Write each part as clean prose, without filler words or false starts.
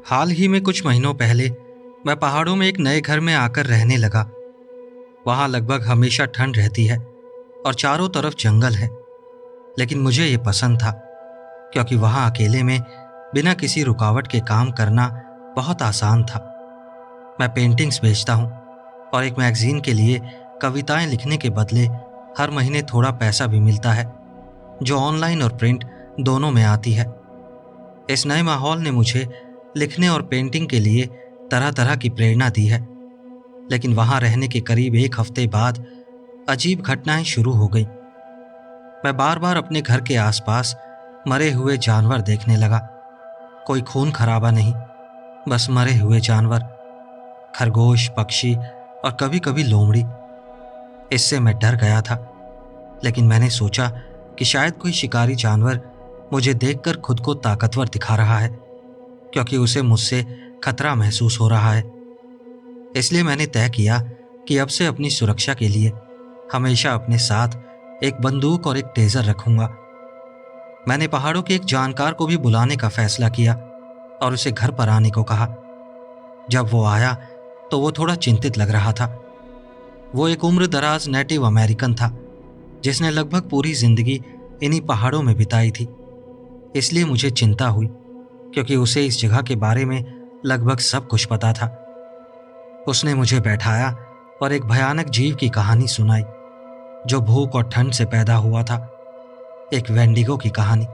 हाल ही में कुछ महीनों पहले मैं पहाड़ों में एक नए घर में आकर रहने लगा। वहाँ लगभग हमेशा ठंड रहती है और चारों तरफ जंगल है। लेकिन मुझे ये पसंद था क्योंकि वहाँ अकेले में बिना किसी रुकावट के काम करना बहुत आसान था। मैं पेंटिंग्स बेचता हूँ और एक मैगजीन के लिए कविताएं लिखने के बदले हर महीने थोड़ा पैसा भी मिलता है, जो ऑनलाइन और प्रिंट दोनों में आती है। इस नए माहौल ने मुझे लिखने और पेंटिंग के लिए तरह तरह की प्रेरणा दी है। लेकिन वहाँ रहने के करीब एक हफ्ते बाद अजीब घटनाएं शुरू हो गई। मैं बार बार अपने घर के आसपास मरे हुए जानवर देखने लगा। कोई खून खराबा नहीं, बस मरे हुए जानवर, खरगोश, पक्षी और कभी कभी लोमड़ी। इससे मैं डर गया था, लेकिन मैंने सोचा कि शायद कोई शिकारी जानवर मुझे देखकर खुद को ताकतवर दिखा रहा है, क्योंकि उसे मुझसे खतरा महसूस हो रहा है। इसलिए मैंने तय किया कि अब से अपनी सुरक्षा के लिए हमेशा अपने साथ एक बंदूक और एक टेजर रखूंगा। मैंने पहाड़ों के एक जानकार को भी बुलाने का फैसला किया और उसे घर पर आने को कहा। जब वो आया तो वो थोड़ा चिंतित लग रहा था। वो एक उम्र दराज नेटिव अमेरिकन था जिसने लगभग पूरी जिंदगी इन्हीं पहाड़ों में बिताई थी। इसलिए मुझे चिंता हुई, क्योंकि उसे इस जगह के बारे में लगभग सब कुछ पता था। उसने मुझे बैठाया और एक भयानक जीव की कहानी सुनाई जो भूख और ठंड से पैदा हुआ था, एक वेंडिगो की कहानी।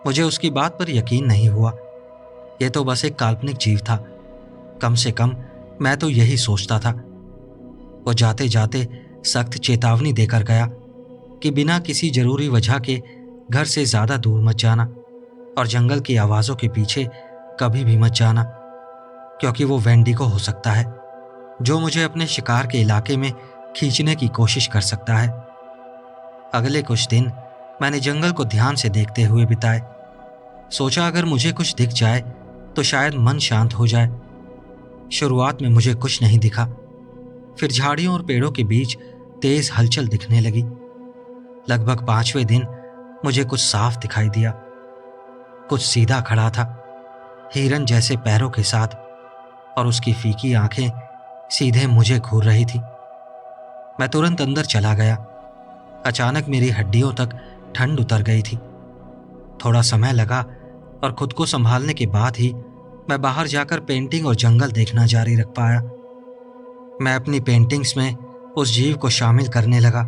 मुझे उसकी बात पर यकीन नहीं हुआ। यह तो बस एक काल्पनिक जीव था, कम से कम मैं तो यही सोचता था। वो जाते जाते सख्त चेतावनी देकर गया कि बिना किसी जरूरी वजह के घर से ज्यादा दूर मत जाना और जंगल की आवाजों के पीछे कभी भी मत जाना, क्योंकि वो वेंडिगो हो सकता है जो मुझे अपने शिकार के इलाके में खींचने की कोशिश कर सकता है। अगले कुछ दिन मैंने जंगल को ध्यान से देखते हुए बिताए। सोचा अगर मुझे कुछ दिख जाए तो शायद मन शांत हो जाए। शुरुआत में मुझे कुछ नहीं दिखा, फिर झाड़ियों और पेड़ों के बीच तेज हलचल दिखने लगी। लगभग 5वें दिन मुझे कुछ साफ दिखाई दिया। कुछ सीधा खड़ा था, हिरन जैसे पैरों के साथ, और उसकी फीकी आंखें सीधे मुझे घूर रही थी। मैं तुरंत अंदर चला गया। अचानक मेरी हड्डियों तक ठंड उतर गई थी। थोड़ा समय लगा और खुद को संभालने के बाद ही मैं बाहर जाकर पेंटिंग और जंगल देखना जारी रख पाया। मैं अपनी पेंटिंग्स में उस जीव को शामिल करने लगा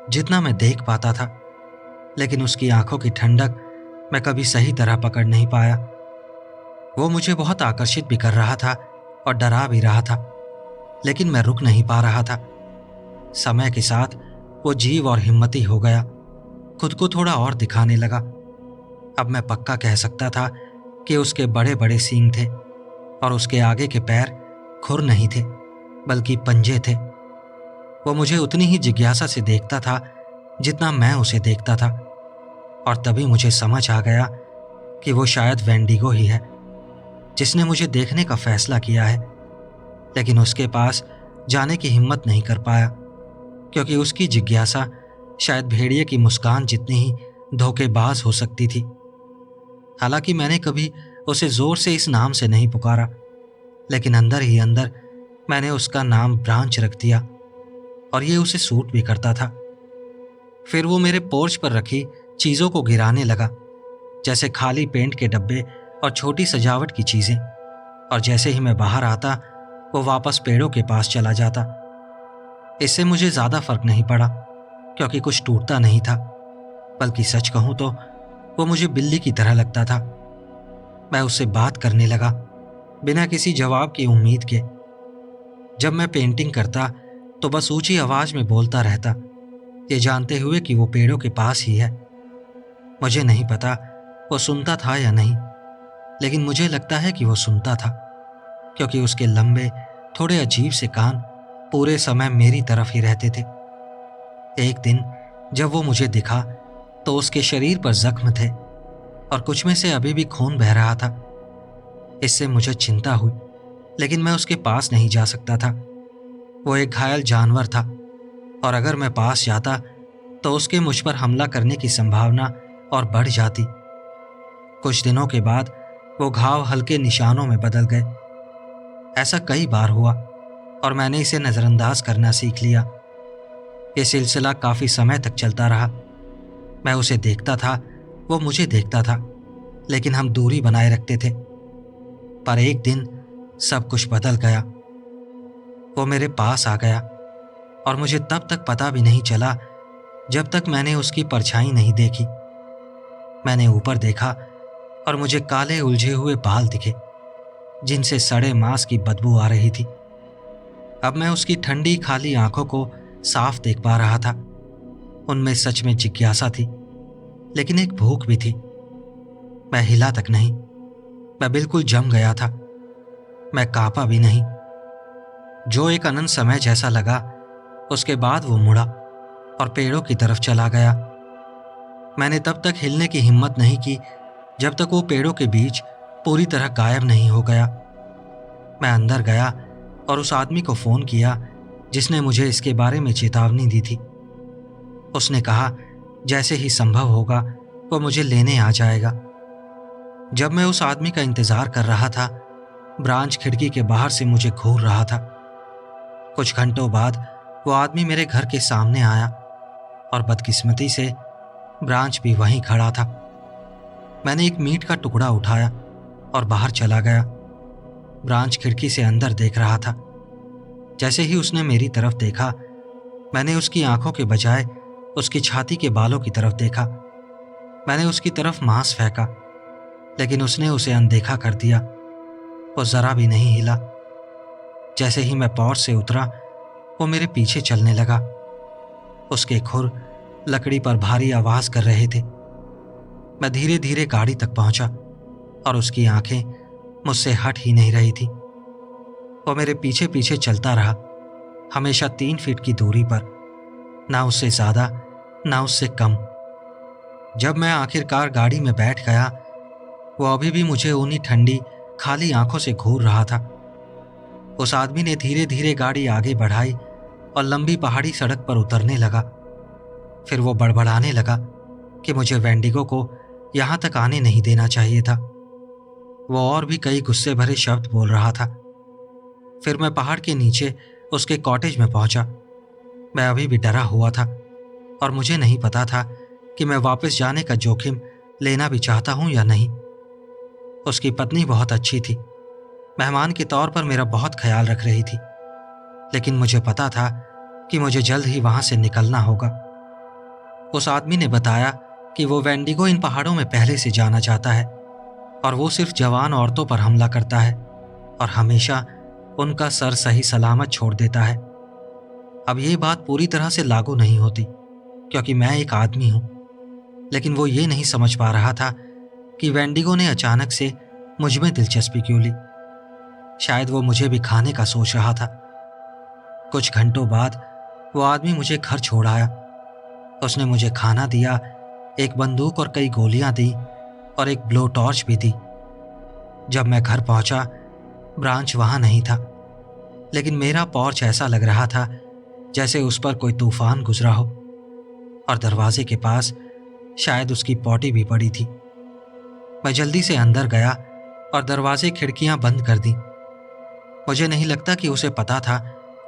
जितना मैं देख पाता था, लेकिन उसकी आंखों की ठंडक मैं कभी सही तरह पकड़ नहीं पाया। वो मुझे बहुत आकर्षित भी कर रहा था और डरा भी रहा था, लेकिन मैं रुक नहीं पा रहा था। समय के साथ वो जीव और हिम्मती हो गया, खुद को थोड़ा और दिखाने लगा। अब मैं पक्का कह सकता था कि उसके बड़े बड़े सींग थे और उसके आगे के पैर खुर नहीं थे बल्कि पंजे थे। वो मुझे उतनी ही जिज्ञासा से देखता था जितना मैं उसे देखता था, और तभी मुझे समझ आ गया कि वो शायद वेंडिगो ही है जिसने मुझे देखने का फैसला किया है। लेकिन उसके पास जाने की हिम्मत नहीं कर पाया, क्योंकि उसकी जिज्ञासा शायद भेड़िए की मुस्कान जितनी ही धोखेबाज हो सकती थी। हालांकि मैंने कभी उसे जोर से इस नाम से नहीं पुकारा, लेकिन अंदर ही अंदर मैंने उसका नाम ब्रांच रख दिया, और ये उसे सूट भी करता था। फिर वो मेरे पोर्च पर रखी चीज़ों को गिराने लगा, जैसे खाली पेंट के डब्बे और छोटी सजावट की चीज़ें, और जैसे ही मैं बाहर आता वो वापस पेड़ों के पास चला जाता। इससे मुझे ज़्यादा फर्क नहीं पड़ा, क्योंकि कुछ टूटता नहीं था, बल्कि सच कहूँ तो वो मुझे बिल्ली की तरह लगता था। मैं उससे बात करने लगा बिना किसी जवाब की उम्मीद के। जब मैं पेंटिंग करता तो बस ऊंची आवाज में बोलता रहता, ये जानते हुए कि वो पेड़ों के पास ही है। मुझे नहीं पता वो सुनता था या नहीं, लेकिन मुझे लगता है कि वो सुनता था, क्योंकि उसके लंबे थोड़े अजीब से कान पूरे समय मेरी तरफ ही रहते थे। एक दिन जब वो मुझे दिखा तो उसके शरीर पर जख्म थे और कुछ में से अभी भी खून बह रहा था। इससे मुझे चिंता हुई, लेकिन मैं उसके पास नहीं जा सकता था। वो एक घायल जानवर था, और अगर मैं पास जाता तो उसके मुझ पर हमला करने की संभावना और बढ़ जाती। कुछ दिनों के बाद वो घाव हल्के निशानों में बदल गए। ऐसा कई बार हुआ और मैंने इसे नज़रअंदाज करना सीख लिया। ये सिलसिला काफ़ी समय तक चलता रहा। मैं उसे देखता था, वो मुझे देखता था, लेकिन हम दूरी बनाए रखते थे। पर एक दिन सब कुछ बदल गया। वो मेरे पास आ गया और मुझे तब तक पता भी नहीं चला जब तक मैंने उसकी परछाई नहीं देखी। मैंने ऊपर देखा और मुझे काले उलझे हुए बाल दिखे जिनसे सड़े मांस की बदबू आ रही थी। अब मैं उसकी ठंडी खाली आंखों को साफ देख पा रहा था। उनमें सच में जिज्ञासा थी, लेकिन एक भूख भी थी। मैं हिला तक नहीं। मैं बिल्कुल जम गया था। मैं कांपा भी नहीं। जो एक अनंत समय जैसा लगा, उसके बाद वो मुड़ा और पेड़ों की तरफ चला गया। मैंने तब तक हिलने की हिम्मत नहीं की जब तक वो पेड़ों के बीच पूरी तरह गायब नहीं हो गया। मैं अंदर गया और उस आदमी को फ़ोन किया जिसने मुझे इसके बारे में चेतावनी दी थी। उसने कहा जैसे ही संभव होगा वो मुझे लेने आ जाएगा। जब मैं उस आदमी का इंतज़ार कर रहा था, ब्रांच खिड़की के बाहर से मुझे घूर रहा था। कुछ घंटों बाद वो आदमी मेरे घर के सामने आया और बदकिस्मती से ब्रांच भी वहीं खड़ा था। मैंने एक मीट का टुकड़ा उठाया और बाहर चला गया। ब्रांच खिड़की से अंदर देख रहा था। जैसे ही उसने मेरी तरफ देखा, मैंने उसकी आंखों के बजाय उसकी छाती के बालों की तरफ देखा। मैंने उसकी तरफ मांस फेंका, लेकिन उसने उसे अनदेखा कर दिया। वो जरा भी नहीं हिला। जैसे ही मैं पौड़ से उतरा, वो मेरे पीछे चलने लगा। उसके खुर लकड़ी पर भारी आवाज कर रहे थे। मैं धीरे धीरे गाड़ी तक पहुंचा और उसकी आंखें मुझसे हट ही नहीं रही थी। वो मेरे पीछे पीछे चलता रहा, हमेशा 3 फीट की दूरी पर, ना उससे ज्यादा ना उससे कम। जब मैं आखिरकार गाड़ी में बैठ गया, वो अभी भी मुझे उन्हीं ठंडी खाली आंखों से घूर रहा था। उस आदमी ने धीरे धीरे गाड़ी आगे बढ़ाई और लंबी पहाड़ी सड़क पर उतरने लगा। फिर वो बड़बड़ाने लगा कि मुझे वेंडिगो को यहां तक आने नहीं देना चाहिए था। वो और भी कई गुस्से भरे शब्द बोल रहा था। फिर मैं पहाड़ के नीचे उसके कॉटेज में पहुंचा। मैं अभी भी डरा हुआ था और मुझे नहीं पता था कि मैं वापस जाने का जोखिम लेना भी चाहता हूं या नहीं। उसकी पत्नी बहुत अच्छी थी, मेहमान के तौर पर मेरा बहुत ख्याल रख रही थी, लेकिन मुझे पता था कि मुझे जल्द ही वहां से निकलना होगा। उस आदमी ने बताया कि वो वेंडिगो इन पहाड़ों में पहले से जाना चाहता है और वो सिर्फ जवान औरतों पर हमला करता है और हमेशा उनका सर सही सलामत छोड़ देता है। अब ये बात पूरी तरह से लागू नहीं होती क्योंकि मैं एक आदमी हूं, लेकिन वो ये नहीं समझ पा रहा था कि वेंडिगो ने अचानक से मुझ में दिलचस्पी क्यों ली। शायद वो मुझे भी खाने का सोच रहा था। कुछ घंटों बाद वो आदमी मुझे घर छोड़ आया। उसने मुझे खाना दिया, एक बंदूक और कई गोलियां दी और एक ब्लो टॉर्च भी दी। जब मैं घर पहुंचा, ब्रांच वहां नहीं था, लेकिन मेरा पोर्च ऐसा लग रहा था जैसे उस पर कोई तूफान गुजरा हो और दरवाजे के पास शायद उसकी पॉटी भी पड़ी थी। मैं जल्दी से अंदर गया और दरवाजे खिड़कियां बंद कर दी। मुझे नहीं लगता कि उसे पता था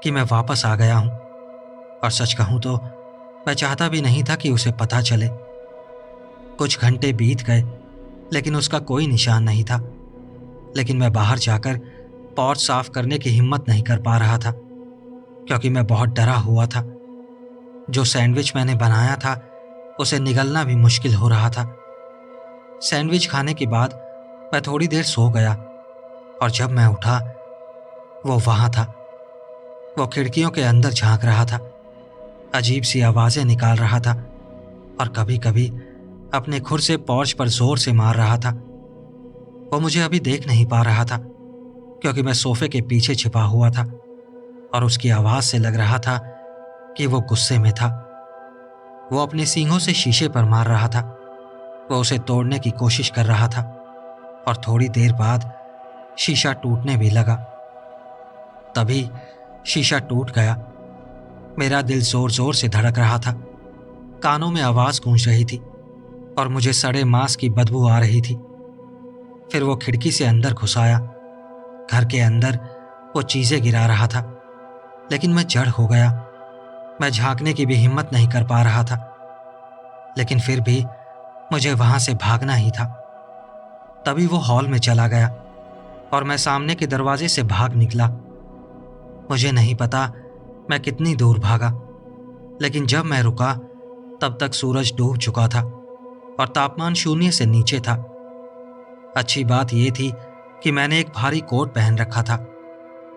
कि मैं वापस आ गया हूं, और सच कहूं तो मैं चाहता भी नहीं था कि उसे पता चले। कुछ घंटे बीत गए, लेकिन उसका कोई निशान नहीं था। लेकिन मैं बाहर जाकर पोर्च साफ करने की हिम्मत नहीं कर पा रहा था क्योंकि मैं बहुत डरा हुआ था। जो सैंडविच मैंने बनाया था उसे निगलना भी मुश्किल हो रहा था। सैंडविच खाने के बाद मैं थोड़ी देर सो गया और जब मैं उठा, वो वहां था। वो खिड़कियों के अंदर झांक रहा था, अजीब सी आवाजें निकाल रहा था और कभी कभी अपने खुर से पोर्च पर जोर से मार रहा था। वो मुझे अभी देख नहीं पा रहा था क्योंकि मैं सोफे के पीछे छिपा हुआ था और उसकी आवाज से लग रहा था कि वो गुस्से में था। वो अपने सींगों से शीशे पर मार रहा था। वो उसे तोड़ने की कोशिश कर रहा था और थोड़ी देर बाद शीशा टूटने भी लगा। तभी शीशा टूट गया। मेरा दिल जोर जोर से धड़क रहा था, कानों में आवाज गूंज रही थी और मुझे सड़े मांस की बदबू आ रही थी। फिर वो खिड़की से अंदर घुस आया। घर के अंदर वो चीज़ें गिरा रहा था, लेकिन मैं जड़ हो गया। मैं झांकने की भी हिम्मत नहीं कर पा रहा था, लेकिन फिर भी मुझे वहां से भागना ही था। तभी वो हॉल में चला गया और मैं सामने के दरवाजे से भाग निकला। मुझे नहीं पता मैं कितनी दूर भागा, लेकिन जब मैं रुका तब तक सूरज डूब चुका था और तापमान 0 से नीचे था। अच्छी बात यह थी कि मैंने एक भारी कोट पहन रखा था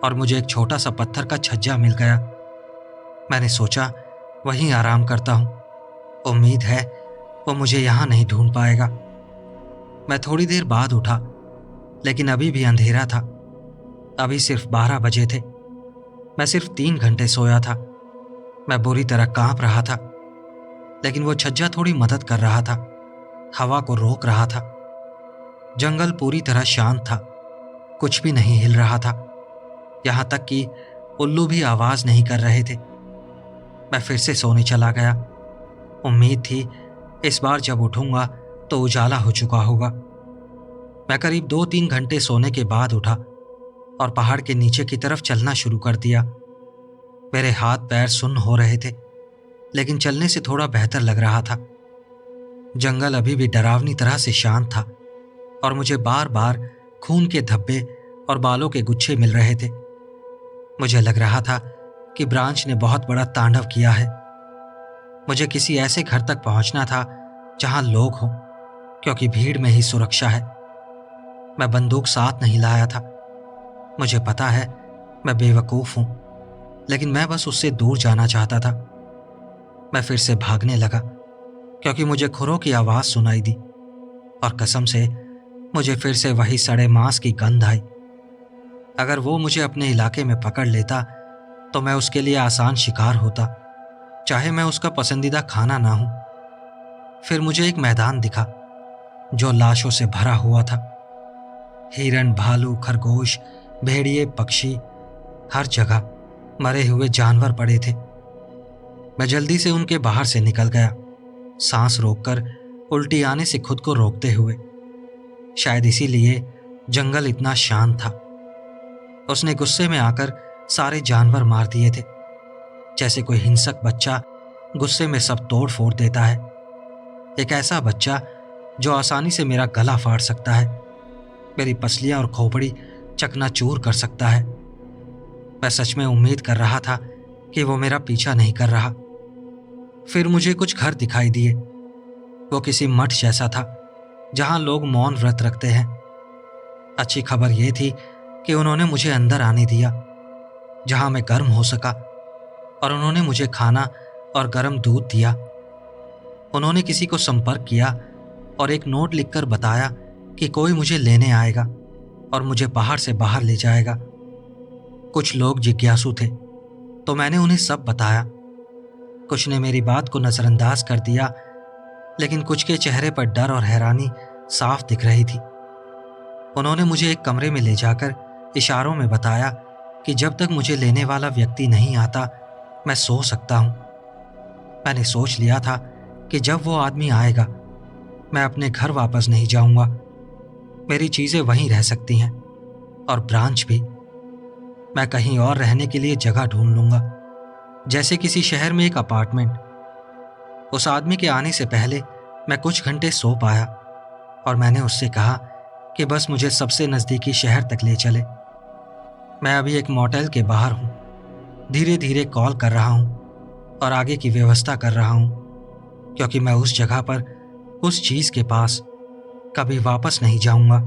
और मुझे एक छोटा सा पत्थर का छज्जा मिल गया। मैंने सोचा वहीं आराम करता हूँ, उम्मीद है वो मुझे यहाँ नहीं ढूंढ पाएगा। मैं थोड़ी देर बाद उठा, लेकिन अभी भी अंधेरा था। अभी सिर्फ 12 बजे थे। मैं सिर्फ 3 घंटे सोया था। मैं बुरी तरह कांप रहा था, लेकिन वो छज्जा थोड़ी मदद कर रहा था, हवा को रोक रहा था। जंगल पूरी तरह शांत था, कुछ भी नहीं हिल रहा था, यहाँ तक कि उल्लू भी आवाज नहीं कर रहे थे। मैं फिर से सोने चला गया। उम्मीद थी इस बार जब उठूंगा तो उजाला हो चुका होगा। मैं करीब 2-3 घंटे सोने के बाद उठा और पहाड़ के नीचे की तरफ चलना शुरू कर दिया। मेरे हाथ पैर सुन्न हो रहे थे, लेकिन चलने से थोड़ा बेहतर लग रहा था। जंगल अभी भी डरावनी तरह से शांत था और मुझे बार बार खून के धब्बे और बालों के गुच्छे मिल रहे थे। मुझे लग रहा था कि ब्रांच ने बहुत बड़ा तांडव किया है। मुझे किसी ऐसे घर तक पहुंचना था जहां लोग हों, क्योंकि भीड़ में ही सुरक्षा है। मैं बंदूक साथ नहीं लाया था। मुझे पता है मैं बेवकूफ़ हूं, लेकिन मैं बस उससे दूर जाना चाहता था। मैं फिर से भागने लगा, क्योंकि मुझे खुरों की आवाज़ सुनाई दी और कसम से मुझे फिर से वही सड़े मांस की गंध आई। अगर वो मुझे अपने इलाके में पकड़ लेता तो मैं उसके लिए आसान शिकार होता, चाहे मैं उसका पसंदीदा खाना ना हूं। फिर मुझे एक मैदान दिखा जो लाशों से भरा हुआ था। हिरन, भालू, खरगोश, भेड़िए, पक्षी, हर जगह मरे हुए जानवर पड़े थे। मैं जल्दी से उनके बाहर से निकल गया, सांस रोककर, उल्टी आने से खुद को रोकते हुए। शायद इसीलिए जंगल इतना शांत था। उसने गुस्से में आकर सारे जानवर मार दिए थे, जैसे कोई हिंसक बच्चा गुस्से में सब तोड़ फोड़ देता है। एक ऐसा बच्चा जो आसानी से मेरा गला फाड़ सकता है, मेरी पसलियां और खोपड़ी चकनाचूर कर सकता है। मैं सच में उम्मीद कर रहा था कि वो मेरा पीछा नहीं कर रहा। फिर मुझे कुछ घर दिखाई दिए। वो किसी मठ जैसा था जहां लोग मौन व्रत रखते हैं। अच्छी खबर यह थी कि उन्होंने मुझे अंदर आने दिया, जहां मैं गर्म हो सका, और उन्होंने मुझे खाना और गर्म दूध दिया। उन्होंने किसी को संपर्क किया और एक नोट लिखकर बताया कि कोई मुझे लेने आएगा और मुझे पहाड़ से बाहर ले जाएगा। कुछ लोग जिज्ञासु थे, तो मैंने उन्हें सब बताया। कुछ ने मेरी बात को नजरअंदाज कर दिया, लेकिन कुछ के चेहरे पर डर और हैरानी साफ दिख रही थी। उन्होंने मुझे एक कमरे में ले जाकर इशारों में बताया कि जब तक मुझे लेने वाला व्यक्ति नहीं आता मैं सो सकता हूं। मैंने सोच लिया था कि जब वो आदमी आएगा मैं अपने घर वापस नहीं जाऊंगा। मेरी चीजें वहीं रह सकती हैं और ब्रांच भी। मैं कहीं और रहने के लिए जगह ढूंढ लूंगा, जैसे किसी शहर में एक अपार्टमेंट। उस आदमी के आने से पहले मैं कुछ घंटे सो पाया और मैंने उससे कहा कि बस मुझे सबसे नज़दीकी शहर तक ले चले। मैं अभी एक मोटेल के बाहर हूँ, धीरे धीरे कॉल कर रहा हूँ और आगे की व्यवस्था कर रहा हूँ, क्योंकि मैं उस जगह पर, उस चीज़ के पास कभी वापस नहीं जाऊंगा।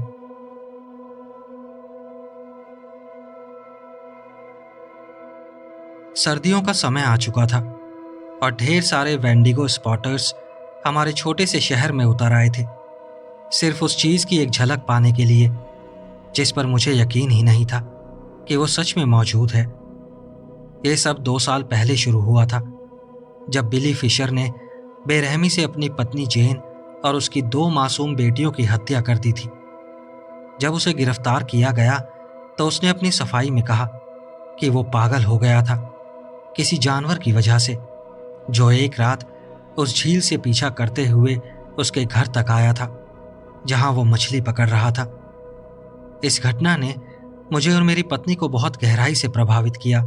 सर्दियों का समय आ चुका था और ढेर सारे वेंडिगो स्पॉटर्स हमारे छोटे से शहर में उतर आए थे, सिर्फ उस चीज़ की एक झलक पाने के लिए जिस पर मुझे यकीन ही नहीं था कि वो सच में मौजूद है। ये सब 2 साल पहले शुरू हुआ था, जब बिली फिशर ने बेरहमी से अपनी पत्नी जेन और उसकी 2 मासूम बेटियों की हत्या कर दी थी। जब उसे गिरफ्तार किया गया तो उसने अपनी सफाई में कहा कि वो पागल हो गया था किसी जानवर की वजह से, जो एक रात उस झील से पीछा करते हुए उसके घर तक आया था, जहां वो मछली पकड़ रहा था। इस घटना ने मुझे और मेरी पत्नी को बहुत गहराई से प्रभावित किया,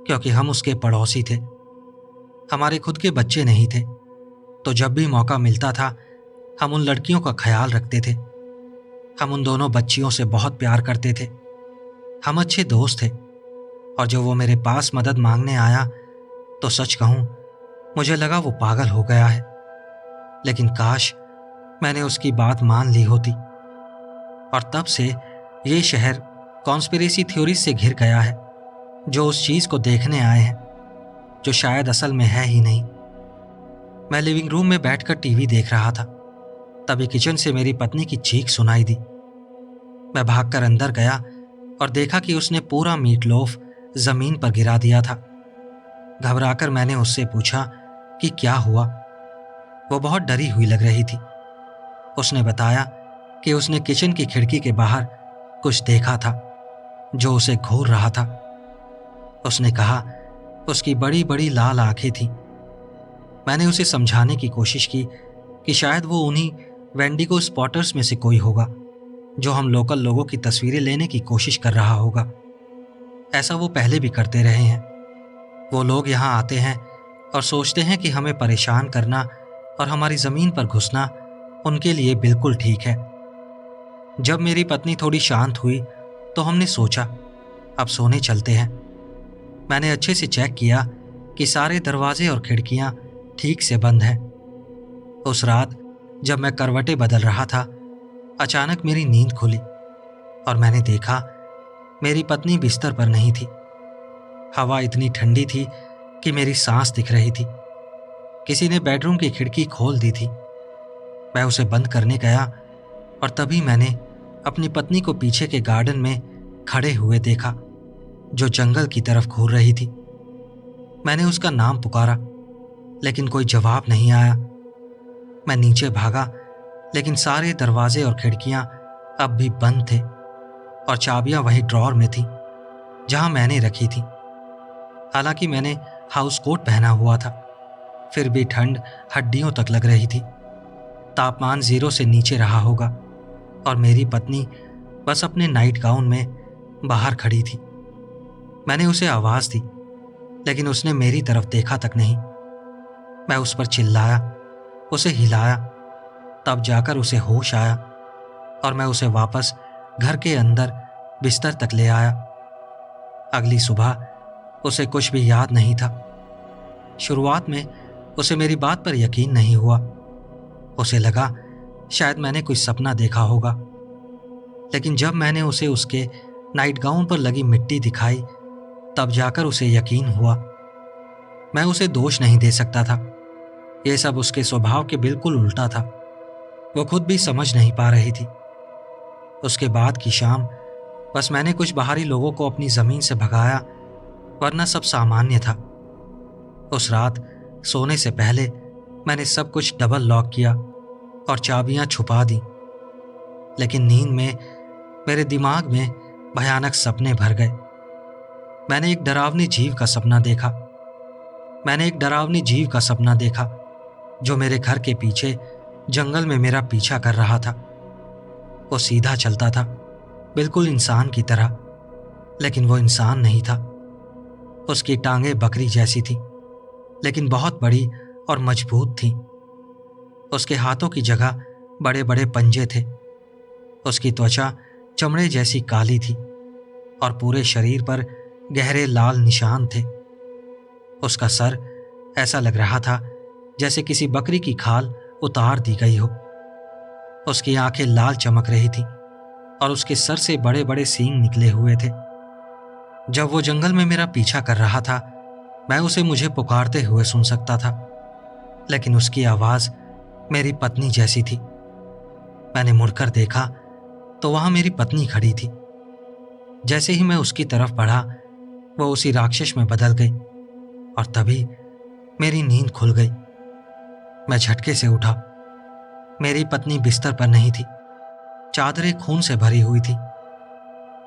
क्योंकि हम उसके पड़ोसी थे। हमारे खुद के बच्चे नहीं थे, तो जब भी मौका मिलता था हम उन लड़कियों का ख्याल रखते थे। हम उन दोनों बच्चियों से बहुत प्यार करते थे। हम अच्छे दोस्त थे, और जब वो मेरे पास मदद मांगने आया तो सच कहूं मुझे लगा वो पागल हो गया है। लेकिन काश मैंने उसकी बात मान ली होती। और तब से ये शहर कॉन्स्पिरेसी थ्योरीज से घिर गया है, जो उस चीज को देखने आए हैं जो शायद असल में है ही नहीं। मैं लिविंग रूम में बैठकर टीवी देख रहा था, तभी किचन से मेरी पत्नी की चीख सुनाई दी। मैं भागकर अंदर गया और देखा कि उसने पूरा मीट लोफ जमीन पर गिरा दिया था। घबराकर मैंने उससे पूछा कि क्या हुआ। वो बहुत डरी हुई लग रही थी। उसने बताया कि उसने किचन की खिड़की के बाहर कुछ देखा था जो उसे घूर रहा था। उसने कहा उसकी बड़ी बड़ी लाल आंखें थीं। मैंने उसे समझाने की कोशिश की कि शायद वो उन्हीं वेंडिगो स्पॉटर्स में से कोई होगा जो हम लोकल लोगों की तस्वीरें लेने की कोशिश कर रहा होगा। ऐसा वो पहले भी करते रहे हैं। वो लोग यहाँ आते हैं और सोचते हैं कि हमें परेशान करना और हमारी ज़मीन पर घुसना उनके लिए बिल्कुल ठीक है। जब मेरी पत्नी थोड़ी शांत हुई तो हमने सोचा अब सोने चलते हैं। मैंने अच्छे से चेक किया कि सारे दरवाजे और खिड़कियां ठीक से बंद हैं। उस रात जब मैं करवटें बदल रहा था, अचानक मेरी नींद खुली और मैंने देखा मेरी पत्नी बिस्तर पर नहीं थी। हवा इतनी ठंडी थी कि मेरी सांस दिख रही थी। किसी ने बेडरूम की खिड़की खोल दी थी। मैं उसे बंद करने गया और तभी मैंने अपनी पत्नी को पीछे के गार्डन में खड़े हुए देखा, जो जंगल की तरफ घूर रही थी। मैंने उसका नाम पुकारा, लेकिन कोई जवाब नहीं आया। मैं नीचे भागा, लेकिन सारे दरवाजे और खिड़कियां अब भी बंद थे और चाबियां वही ड्रॉर में थी जहां मैंने रखी थी। हालांकि मैंने हाउस कोट पहना हुआ था, फिर भी ठंड हड्डियों तक लग रही थी। तापमान 0 से नीचे रहा होगा और मेरी पत्नी बस अपने नाइट गाउन में बाहर खड़ी थी। मैंने उसे आवाज़ दी, लेकिन उसने मेरी तरफ देखा तक नहीं। मैं उस पर चिल्लाया, उसे हिलाया, तब जाकर उसे होश आया और मैं उसे वापस घर के अंदर बिस्तर तक ले आया। अगली सुबह उसे कुछ भी याद नहीं था। शुरुआत में उसे मेरी बात पर यकीन नहीं हुआ। उसे लगा शायद मैंने कोई सपना देखा होगा। लेकिन जब मैंने उसे उसके नाइट गाउन पर लगी मिट्टी दिखाई, तब जाकर उसे यकीन हुआ। मैं उसे दोष नहीं दे सकता था। यह सब उसके स्वभाव के बिल्कुल उल्टा था। वो खुद भी समझ नहीं पा रही थी। उसके बाद की शाम बस मैंने कुछ बाहरी लोगों को अपनी ज़मीन से भगाया, वरना सब सामान्य था। उस रात सोने से पहले मैंने सब कुछ डबल लॉक किया और चाबियां छुपा दी। लेकिन नींद में मेरे दिमाग में भयानक सपने भर गए। मैंने एक डरावनी जीव का सपना देखा जो मेरे घर के पीछे जंगल में मेरा पीछा कर रहा था। वो सीधा चलता था, बिल्कुल इंसान की तरह, लेकिन वो इंसान नहीं था। उसकी टांगें बकरी जैसी थी, लेकिन बहुत बड़ी और मजबूत थीं। उसके हाथों की जगह बड़े बड़े पंजे थे। उसकी त्वचा चमड़े जैसी काली थी और पूरे शरीर पर गहरे लाल निशान थे। उसका सर ऐसा लग रहा था जैसे किसी बकरी की खाल उतार दी गई हो। उसकी आंखें लाल चमक रही थीं और उसके सर से बड़े बड़े सींग निकले हुए थे। जब वो जंगल में मेरा पीछा कर रहा था, मैं उसे मुझे पुकारते हुए सुन सकता था, लेकिन उसकी आवाज़ मेरी पत्नी जैसी थी। मैंने मुड़कर देखा तो वहां मेरी पत्नी खड़ी थी। जैसे ही मैं उसकी तरफ बढ़ा, वो उसी राक्षस में बदल गई और तभी मेरी नींद खुल गई। मैं झटके से उठा। मेरी पत्नी बिस्तर पर नहीं थी। चादरें खून से भरी हुई थी।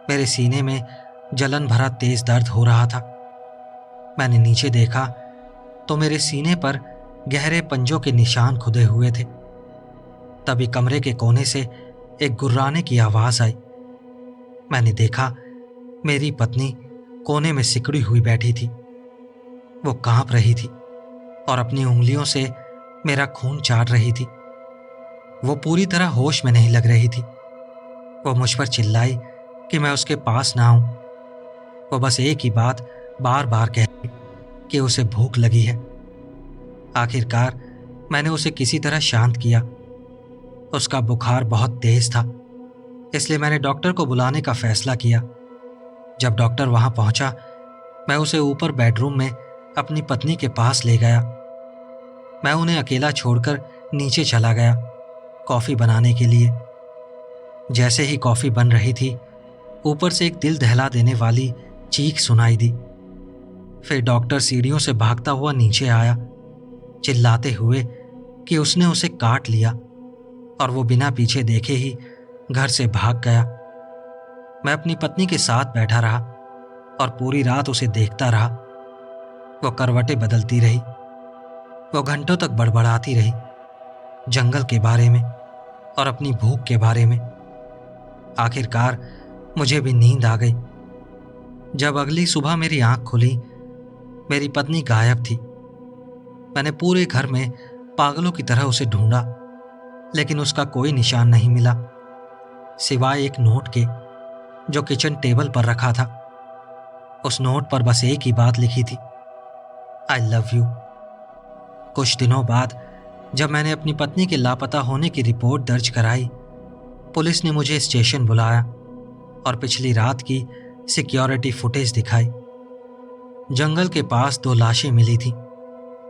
मेरे सीने में जलन भरा तेज दर्द हो रहा था। मैंने नीचे देखा तो मेरे सीने पर गहरे पंजों के निशान खुदे हुए थे। तभी कमरे के कोने से एक गुर्राने की आवाज आई। मैंने देखा मेरी पत्नी कोने में सिकुड़ी हुई बैठी थी। वो कांप रही थी और अपनी उंगलियों से मेरा खून चाट रही थी। वो पूरी तरह होश में नहीं लग रही थी। वो मुझ पर चिल्लाई कि मैं उसके पास ना आऊं। वो बस एक ही बात बार बार कहती कि उसे भूख लगी है। आखिरकार मैंने उसे किसी तरह शांत किया। उसका बुखार बहुत तेज था, इसलिए मैंने डॉक्टर को बुलाने का फैसला किया। जब डॉक्टर वहां पहुंचा, मैं उसे ऊपर बेडरूम में अपनी पत्नी के पास ले गया। मैं उन्हें अकेला छोड़कर नीचे चला गया कॉफी बनाने के लिए। जैसे ही कॉफी बन रही थी, ऊपर से एक दिल दहला देने वाली चीख सुनाई दी। फिर डॉक्टर सीढ़ियों से भागता हुआ नीचे आया, चिल्लाते हुए कि उसने उसे काट लिया, और वो बिना पीछे देखे ही घर से भाग गया। मैं अपनी पत्नी के साथ बैठा रहा और पूरी रात उसे देखता रहा। वो करवटें बदलती रही। वो घंटों तक बड़बड़ाती रही, जंगल के बारे में और अपनी भूख के बारे में। आखिरकार मुझे भी नींद आ गई। जब अगली सुबह मेरी आंख खुली, मेरी पत्नी गायब थी। मैंने पूरे घर में पागलों की तरह उसे ढूंढा, लेकिन उसका कोई निशान नहीं मिला, सिवाय एक नोट के जो किचन टेबल पर रखा था। उस नोट पर बस एक ही बात लिखी थी, आई लव यू। कुछ दिनों बाद जब मैंने अपनी पत्नी के लापता होने की रिपोर्ट दर्ज कराई, पुलिस ने मुझे स्टेशन बुलाया और पिछली रात की सिक्योरिटी फुटेज दिखाई। जंगल के पास 2 लाशें मिली थीं,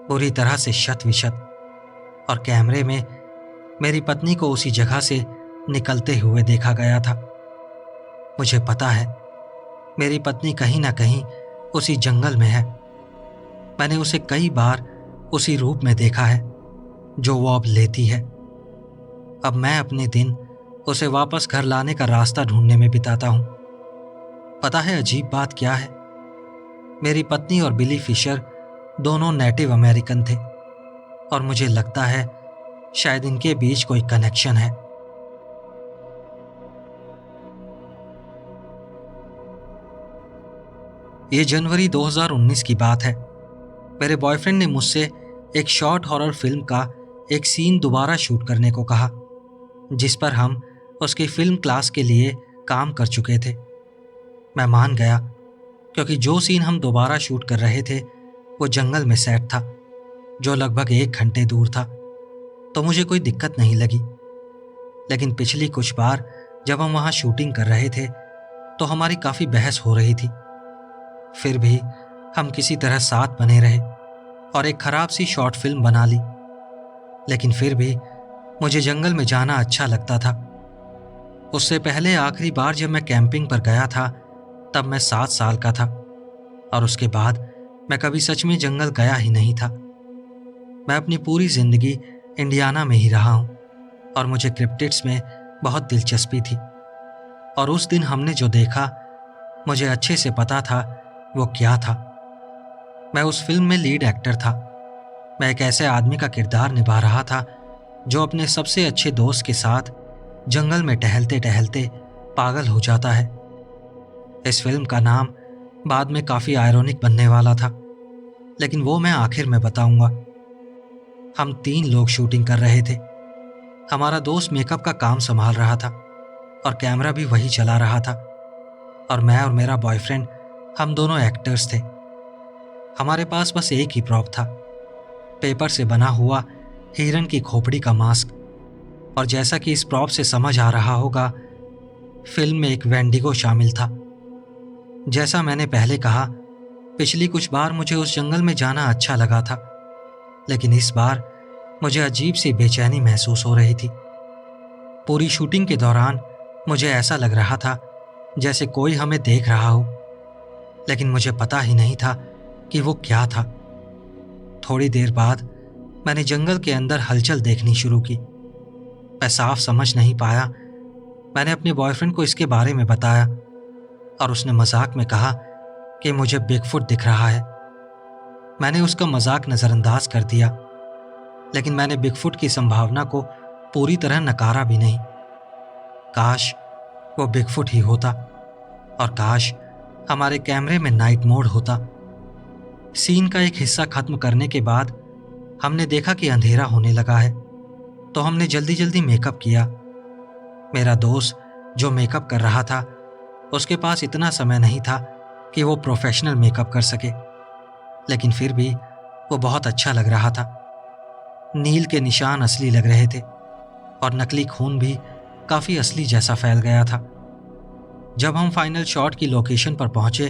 पूरी तरह से शत विशत, और कैमरे में मेरी पत्नी को उसी जगह से निकलते हुए देखा गया था। मुझे पता है मेरी पत्नी कहीं ना कहीं उसी जंगल में है। मैंने उसे कई बार उसी रूप में देखा है जो वो अब लेती है। अब मैं अपने दिन उसे वापस घर लाने का रास्ता ढूंढने में बिताता हूं। पता है अजीब बात क्या है? मेरी पत्नी और बिली फिशर दोनों नेटिव अमेरिकन थे, और मुझे लगता है शायद इनके बीच कोई कनेक्शन है। ये जनवरी 2019 की बात है। मेरे बॉयफ्रेंड ने मुझसे एक शॉर्ट हॉरर फिल्म का एक सीन दोबारा शूट करने को कहा, जिस पर हम उसकी फिल्म क्लास के लिए काम कर चुके थे। मैं मान गया, क्योंकि जो सीन हम दोबारा शूट कर रहे थे वो जंगल में सेट था, जो लगभग 1 घंटे दूर था, तो मुझे कोई दिक्कत नहीं लगी। लेकिन पिछली कुछ बार जब हम वहाँ शूटिंग कर रहे थे तो हमारी काफ़ी बहस हो रही थी। फिर भी हम किसी तरह साथ बने रहे और एक खराब सी शॉर्ट फिल्म बना ली। लेकिन फिर भी मुझे जंगल में जाना अच्छा लगता था। उससे पहले आखिरी बार जब मैं कैंपिंग पर गया था तब मैं 7 साल का था, और उसके बाद मैं कभी सच में जंगल गया ही नहीं था। मैं अपनी पूरी जिंदगी इंडियाना में ही रहा हूँ, और मुझे क्रिप्टिड्स में बहुत दिलचस्पी थी। और उस दिन हमने जो देखा मुझे अच्छे से पता था वो क्या था। मैं उस फिल्म में लीड एक्टर था। मैं एक ऐसे आदमी का किरदार निभा रहा था जो अपने सबसे अच्छे दोस्त के साथ जंगल में टहलते टहलते पागल हो जाता है। इस फिल्म का नाम बाद में काफ़ी आयरॉनिक बनने वाला था, लेकिन वो मैं आखिर में बताऊंगा। हम 3 लोग शूटिंग कर रहे थे। हमारा दोस्त मेकअप का काम संभाल रहा था और कैमरा भी वही चला रहा था, और मैं और मेरा बॉयफ्रेंड हम दोनों एक्टर्स थे। हमारे पास बस एक ही प्रॉप था, पेपर से बना हुआ हिरन की खोपड़ी का मास्क। और जैसा कि इस प्रॉप से समझ आ रहा होगा, फिल्म में एक वेंडिगो शामिल था। जैसा मैंने पहले कहा, पिछली कुछ बार मुझे उस जंगल में जाना अच्छा लगा था, लेकिन इस बार मुझे अजीब सी बेचैनी महसूस हो रही थी। पूरी शूटिंग के दौरान मुझे ऐसा लग रहा था जैसे कोई हमें देख रहा हो, लेकिन मुझे पता ही नहीं था कि वो क्या था। थोड़ी देर बाद मैंने जंगल के अंदर हलचल देखनी शुरू की। मैं साफ समझ नहीं पाया। मैंने अपने बॉयफ्रेंड को इसके बारे में बताया, और उसने मजाक में कहा कि मुझे बिगफुट दिख रहा है। मैंने उसका मजाक नज़रअंदाज कर दिया, लेकिन मैंने बिगफुट की संभावना को पूरी तरह नकारा भी नहीं। काश वो बिगफुट ही होता। और काश हमारे कैमरे में नाइट मोड होता। सीन का एक हिस्सा खत्म करने के बाद हमने देखा कि अंधेरा होने लगा है, तो हमने जल्दी जल्दी मेकअप किया। मेरा दोस्त जो मेकअप कर रहा था, उसके पास इतना समय नहीं था कि वो प्रोफेशनल मेकअप कर सके, लेकिन फिर भी वो बहुत अच्छा लग रहा था। नील के निशान असली लग रहे थे और नकली खून भी काफी असली जैसा फैल गया था। जब हम फाइनल शॉट की लोकेशन पर पहुंचे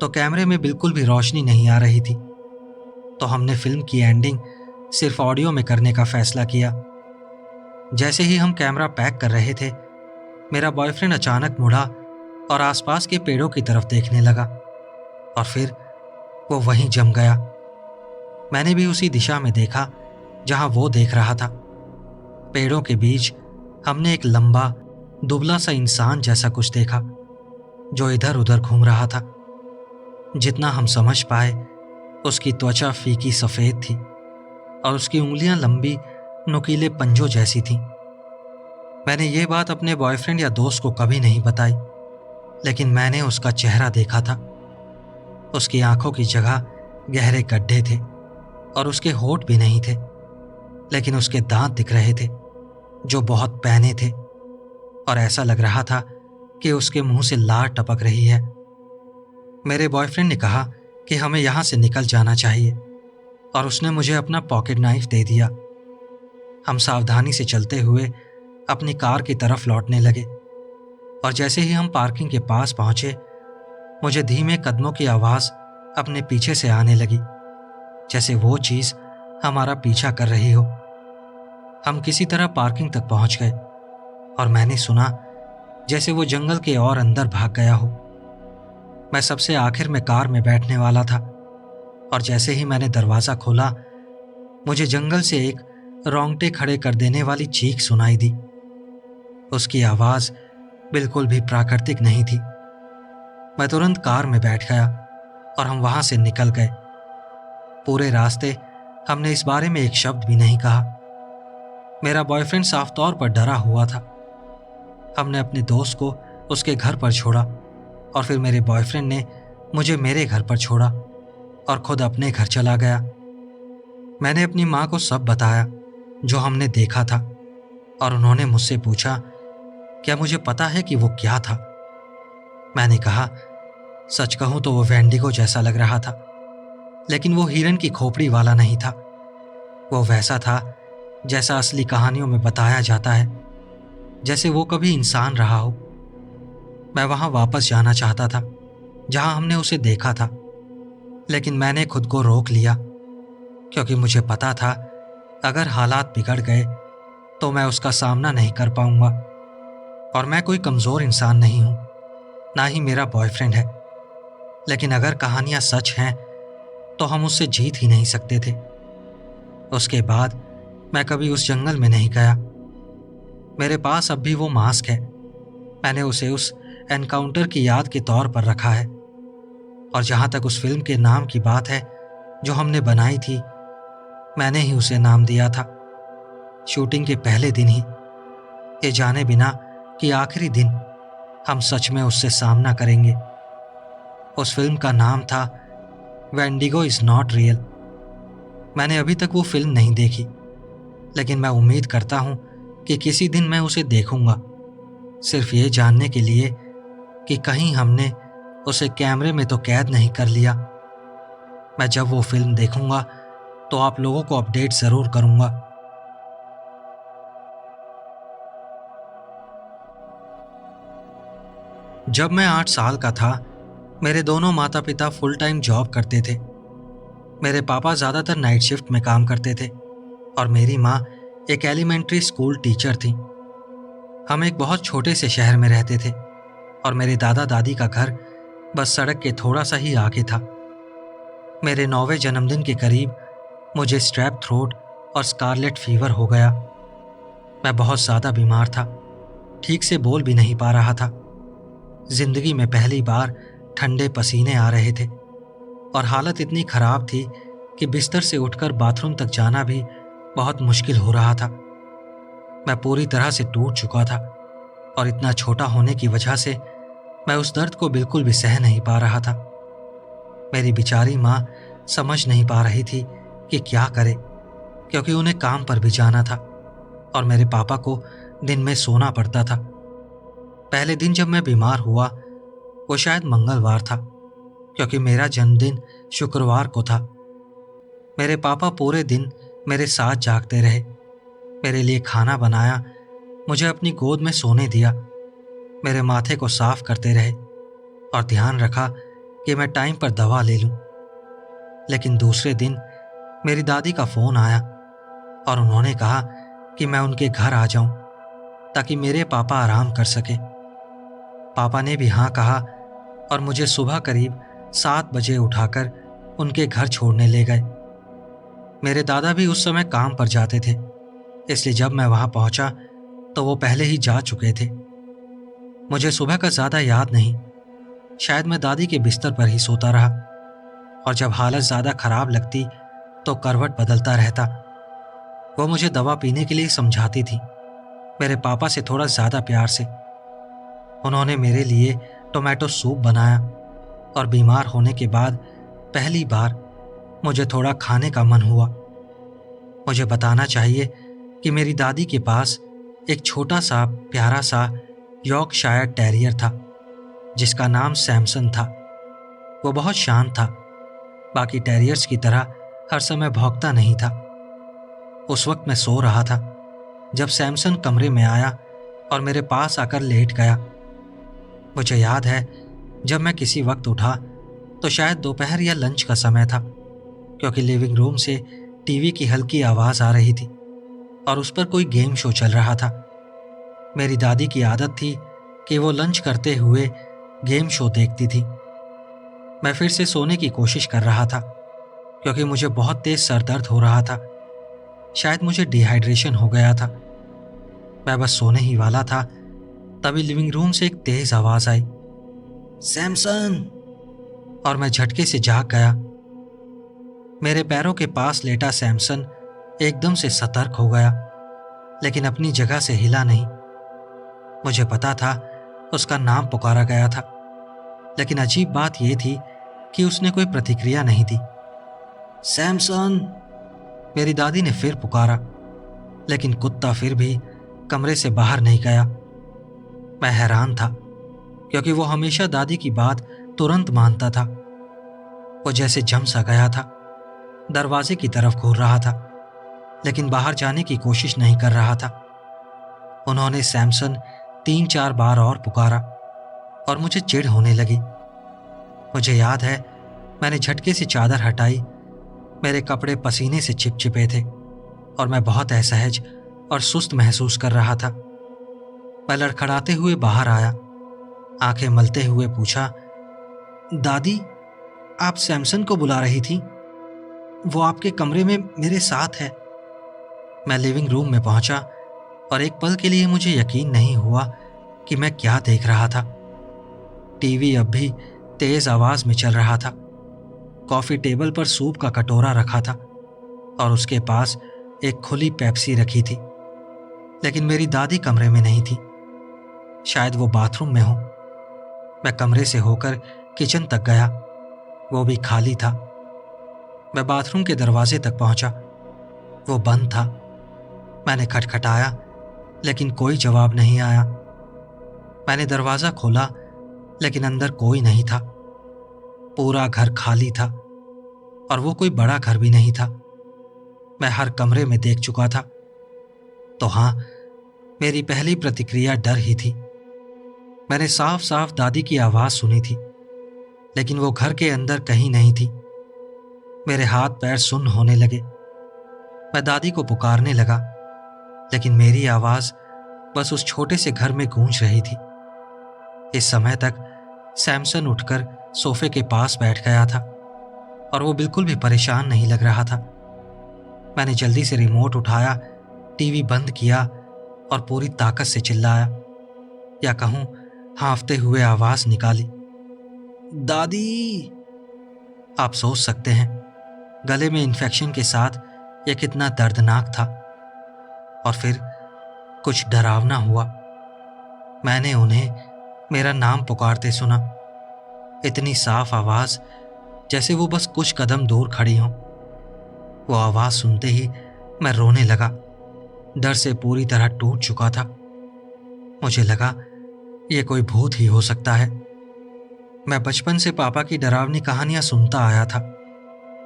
तो कैमरे में बिल्कुल भी रोशनी नहीं आ रही थी, तो हमने फिल्म की एंडिंग सिर्फ ऑडियो में करने का फैसला किया। जैसे ही हम कैमरा पैक कर रहे थे, मेरा बॉयफ्रेंड अचानक मुड़ा और आसपास के पेड़ों की तरफ देखने लगा, और फिर वो वहीं जम गया। मैंने भी उसी दिशा में देखा जहां वो देख रहा था। पेड़ों के बीच हमने एक लंबा दुबला सा इंसान जैसा कुछ देखा जो इधर उधर घूम रहा था। जितना हम समझ पाए, उसकी त्वचा फीकी सफेद थी और उसकी उंगलियां लंबी नुकीले पंजों जैसी थीं। मैंने ये बात अपने बॉयफ्रेंड या दोस्त को कभी नहीं बताई, लेकिन मैंने उसका चेहरा देखा था। उसकी आंखों की जगह गहरे गड्ढे थे और उसके होंठ भी नहीं थे, लेकिन उसके दांत दिख रहे थे जो बहुत पैने थे, और ऐसा लग रहा था कि उसके मुंह से लार टपक रही है। मेरे बॉयफ्रेंड ने कहा कि हमें यहां से निकल जाना चाहिए, और उसने मुझे अपना पॉकेट नाइफ दे दिया। हम सावधानी से चलते हुए अपनी कार की तरफ लौटने लगे, और जैसे ही हम पार्किंग के पास पहुंचे, मुझे धीमे कदमों की आवाज अपने पीछे से आने लगी, जैसे वो चीज हमारा पीछा कर रही हो। हम किसी तरह पार्किंग तक पहुंच गए और मैंने सुना जैसे वो जंगल के और अंदर भाग गया हो। मैं सबसे आखिर में कार में बैठने वाला था, और जैसे ही मैंने दरवाज़ा खोला, मुझे जंगल से एक रोंगटे खड़े कर देने वाली चीख सुनाई दी। उसकी आवाज़ बिल्कुल भी प्राकृतिक नहीं थी। मैं तुरंत कार में बैठ गया और हम वहाँ से निकल गए। पूरे रास्ते हमने इस बारे में एक शब्द भी नहीं कहा। मेरा बॉयफ्रेंड साफ तौर पर डरा हुआ था। हमने अपने दोस्त को उसके घर पर छोड़ा, और फिर मेरे बॉयफ्रेंड ने मुझे मेरे घर पर छोड़ा और खुद अपने घर चला गया। मैंने अपनी माँ को सब बताया जो हमने देखा था, और उन्होंने मुझसे पूछा क्या मुझे पता है कि वो क्या था। मैंने कहा सच कहूँ तो वो वेंडिगो जैसा लग रहा था, लेकिन वो हिरन की खोपड़ी वाला नहीं था। वो वैसा था जैसा असली कहानियों में बताया जाता है, जैसे वो कभी इंसान रहा हो। मैं वहां वापस जाना चाहता था जहां हमने उसे देखा था, लेकिन मैंने खुद को रोक लिया, क्योंकि मुझे पता था अगर हालात बिगड़ गए तो मैं उसका सामना नहीं कर पाऊंगा। और मैं कोई कमज़ोर इंसान नहीं हूं, ना ही मेरा बॉयफ्रेंड है, लेकिन अगर कहानियां सच हैं तो हम उससे जीत ही नहीं सकते थे। उसके बाद मैं कभी उस जंगल में नहीं गया। मेरे पास अब भी वो मास्क है। मैंने उसे उस एनकाउंटर की याद के तौर पर रखा है, और जहां तक उस फिल्म के नाम की बात है जो हमने बनाई थी, मैंने ही उसे नाम दिया था। शूटिंग के पहले दिन ही, ये जाने बिना कि आखिरी दिन हम सच में उससे सामना करेंगे। उस फिल्म का नाम था वेंडिगो इज नॉट रियल। मैंने अभी तक वो फिल्म नहीं देखी, लेकिन मैं उम्मीद करता हूं कि किसी दिन मैं उसे देखूंगा, सिर्फ ये जानने के लिए कि कहीं हमने उसे कैमरे में तो कैद नहीं कर लिया। मैं जब वो फिल्म देखूंगा तो आप लोगों को अपडेट ज़रूर करूंगा। जब मैं 8 साल का था, मेरे दोनों माता पिता फुल टाइम जॉब करते थे। मेरे पापा ज़्यादातर नाइट शिफ्ट में काम करते थे, और मेरी माँ एक एलिमेंट्री स्कूल टीचर थी। हम एक बहुत छोटे से शहर में रहते थे, और मेरे दादा दादी का घर बस सड़क के थोड़ा सा ही आगे था। मेरे 9वें जन्मदिन के करीब मुझे स्ट्रैप थ्रोट और स्कारलेट फीवर हो गया। मैं बहुत ज़्यादा बीमार था, ठीक से बोल भी नहीं पा रहा था। जिंदगी में पहली बार ठंडे पसीने आ रहे थे, और हालत इतनी खराब थी कि बिस्तर से उठकर बाथरूम तक जाना भी बहुत मुश्किल हो रहा था। मैं पूरी तरह से टूट चुका था, और इतना छोटा होने की वजह से मैं उस दर्द को बिल्कुल भी सह नहीं पा रहा था। मेरी बेचारी माँ समझ नहीं पा रही थी कि क्या करे, क्योंकि उन्हें काम पर भी जाना था और मेरे पापा को दिन में सोना पड़ता था। पहले दिन जब मैं बीमार हुआ वो शायद मंगलवार था, क्योंकि मेरा जन्मदिन शुक्रवार को था। मेरे पापा पूरे दिन मेरे साथ जागते रहे, मेरे लिए खाना बनाया, मुझे अपनी गोद में सोने दिया, मेरे माथे को साफ करते रहे और ध्यान रखा कि मैं टाइम पर दवा ले लूं। लेकिन दूसरे दिन मेरी दादी का फ़ोन आया और उन्होंने कहा कि मैं उनके घर आ जाऊं ताकि मेरे पापा आराम कर सके। पापा ने भी हाँ कहा और मुझे सुबह करीब 7 बजे उठाकर उनके घर छोड़ने ले गए। मेरे दादा भी उस समय काम पर जाते थे, इसलिए जब मैं वहां पहुंचा तो वो पहले ही जा चुके थे। मुझे सुबह का ज़्यादा याद नहीं, शायद मैं दादी के बिस्तर पर ही सोता रहा और जब हालत ज़्यादा खराब लगती तो करवट बदलता रहता। वो मुझे दवा पीने के लिए समझाती थी, मेरे पापा से थोड़ा ज़्यादा प्यार से। उन्होंने मेरे लिए टोमेटो सूप बनाया और बीमार होने के बाद पहली बार मुझे थोड़ा खाने का मन हुआ। मुझे बताना चाहिए कि मेरी दादी के पास एक छोटा सा प्यारा सा यॉर्कशायर टेरियर था जिसका नाम सैमसन था। वो बहुत शांत था, बाकी टेरियर्स की तरह हर समय भौंकता नहीं था। उस वक्त मैं सो रहा था जब सैमसन कमरे में आया और मेरे पास आकर लेट गया। मुझे याद है जब मैं किसी वक्त उठा तो शायद दोपहर या लंच का समय था, क्योंकि लिविंग रूम से टीवी की हल्की आवाज़ आ रही थी और उस पर कोई गेम शो चल रहा था। मेरी दादी की आदत थी कि वो लंच करते हुए गेम शो देखती थी। मैं फिर से सोने की कोशिश कर रहा था क्योंकि मुझे बहुत तेज सर दर्द हो रहा था। शायद मुझे डिहाइड्रेशन हो गया था। मैं बस सोने ही वाला था, तभी लिविंग रूम से एक तेज आवाज़ आई, सैमसन, और मैं झटके से जाग गया। मेरे पैरों के पास लेटा सैमसन एकदम से सतर्क हो गया, लेकिन अपनी जगह से हिला नहीं। मुझे पता था उसका नाम पुकारा गया था, लेकिन अजीब बात यह थी कि उसने कोई प्रतिक्रिया नहीं दी। सैमसन, मेरी दादी ने फिर पुकारा, लेकिन कुत्ता फिर भी कमरे से बाहर नहीं गया। मैं हैरान था क्योंकि वो हमेशा दादी की बात तुरंत मानता था। वो जैसे जम सा गया था, दरवाजे की तरफ घूर रहा था, लेकिन बाहर जाने की कोशिश नहीं कर रहा था। उन्होंने सैमसन 3-4 बार और पुकारा और मुझे चिढ़ होने लगी। मुझे याद है मैंने झटके से चादर हटाई, मेरे कपड़े पसीने से चिपचिपे थे और मैं बहुत असहज और सुस्त महसूस कर रहा था। मैं लड़खड़ाते हुए बाहर आया, आंखें मलते हुए पूछा, दादी, आप सैमसन को बुला रही थी? वो आपके कमरे में मेरे साथ है। मैं लिविंग रूम में पहुंचा और एक पल के लिए मुझे यकीन नहीं हुआ कि मैं क्या देख रहा था। टीवी अब भी तेज आवाज में चल रहा था। कॉफी टेबल पर सूप का कटोरा रखा था और उसके पास एक खुली पेप्सी रखी थी, लेकिन मेरी दादी कमरे में नहीं थी। शायद वो बाथरूम में हो। मैं कमरे से होकर किचन तक गया, वो भी खाली था। मैं बाथरूम के दरवाजे तक पहुंचा, वो बंद था। मैंने खटखटाया, लेकिन कोई जवाब नहीं आया। मैंने दरवाज़ा खोला, लेकिन अंदर कोई नहीं था। पूरा घर खाली था और वो कोई बड़ा घर भी नहीं था। मैं हर कमरे में देख चुका था। तो हाँ, मेरी पहली प्रतिक्रिया डर ही थी। मैंने साफ साफ दादी की आवाज़ सुनी थी, लेकिन वो घर के अंदर कहीं नहीं थी। मेरे हाथ पैर सुन्न होने लगे। मैं दादी को पुकारने लगा, लेकिन मेरी आवाज़ बस उस छोटे से घर में गूंज रही थी। इस समय तक सैमसन उठकर सोफे के पास बैठ गया था और वो बिल्कुल भी परेशान नहीं लग रहा था। मैंने जल्दी से रिमोट उठाया, टीवी बंद किया और पूरी ताकत से चिल्लाया, या कहूं हाँफते हुए आवाज़ निकाली, दादी। आप सोच सकते हैं गले में इन्फेक्शन के साथ यह कितना दर्दनाक था। और फिर कुछ डरावना हुआ। मैंने उन्हें मेरा नाम पुकारते सुना। इतनी साफ आवाज जैसे वो बस कुछ कदम दूर खड़ी हो। वो आवाज सुनते ही मैं रोने लगा। डर से पूरी तरह टूट चुका था। मुझे लगा ये कोई भूत ही हो सकता है। मैं बचपन से पापा की डरावनी कहानियां सुनता आया था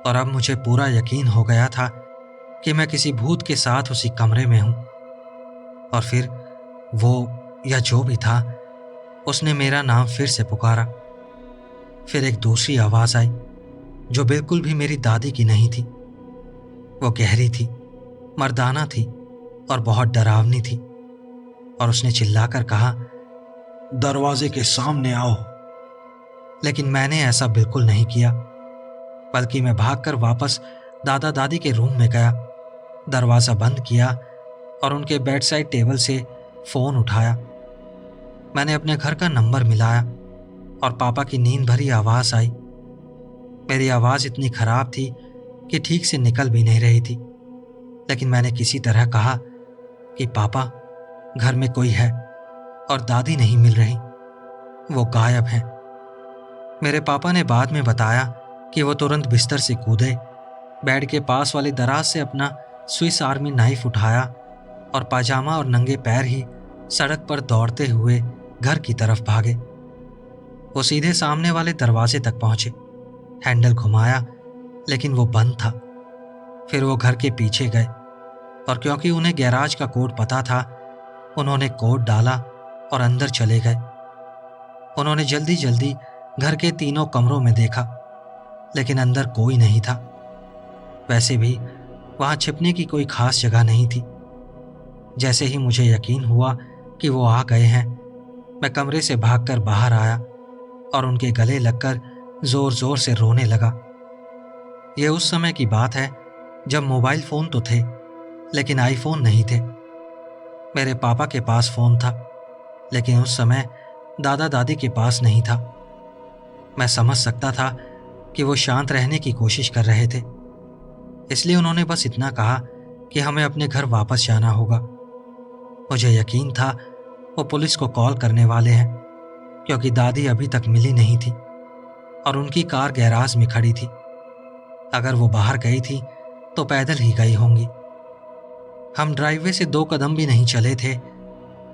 और अब मुझे पूरा यकीन हो गया था कि मैं किसी भूत के साथ उसी कमरे में हूं। और फिर वो या जो भी था उसने मेरा नाम फिर से पुकारा। फिर एक दूसरी आवाज आई जो बिल्कुल भी मेरी दादी की नहीं थी। वो गहरी थी, मर्दाना थी और बहुत डरावनी थी। और उसने चिल्लाकर कहा, दरवाजे के सामने आओ। लेकिन मैंने ऐसा बिल्कुल नहीं किया, बल्कि मैं भागकर वापस दादा दादी के रूम में गया, दरवाज़ा बंद किया और उनके बेड साइड टेबल से फ़ोन उठाया। मैंने अपने घर का नंबर मिलाया और पापा की नींद भरी आवाज़ आई। मेरी आवाज़ इतनी ख़राब थी कि ठीक से निकल भी नहीं रही थी, लेकिन मैंने किसी तरह कहा कि पापा, घर में कोई है और दादी नहीं मिल रही, वो गायब हैं। मेरे पापा ने बाद में बताया कि वो तुरंत बिस्तर से कूदे, बेड के पास वाली दराज से अपना स्विस आर्मी नाइफ उठाया और पाजामा और नंगे पैर ही सड़क पर दौड़ते हुए घर की तरफ भागे। वो सीधे सामने वाले दरवाजे तक पहुंचे, हैंडल घुमाया लेकिन वो बंद था। फिर वो घर के पीछे गए और क्योंकि उन्हें गैराज का कोड पता था, उन्होंने कोड डाला और अंदर चले गए। उन्होंने जल्दी जल्दी घर के तीनों कमरों में देखा, लेकिन अंदर कोई नहीं था। वैसे भी वहां छिपने की कोई खास जगह नहीं थी। जैसे ही मुझे यकीन हुआ कि वो आ गए हैं, मैं कमरे से भागकर बाहर आया और उनके गले लगकर जोर जोर से रोने लगा। यह उस समय की बात है जब मोबाइल फ़ोन तो थे, लेकिन आईफोन नहीं थे। मेरे पापा के पास फ़ोन था, लेकिन उस समय दादा दादी के पास नहीं था। मैं समझ सकता था कि वो शांत रहने की कोशिश कर रहे थे, इसलिए उन्होंने बस इतना कहा कि हमें अपने घर वापस जाना होगा। मुझे यकीन था वो पुलिस को कॉल करने वाले हैं, क्योंकि दादी अभी तक मिली नहीं थी और उनकी कार गैराज में खड़ी थी। अगर वो बाहर गई थी तो पैदल ही गई होंगी। हम ड्राइववे से 2 कदम भी नहीं चले थे,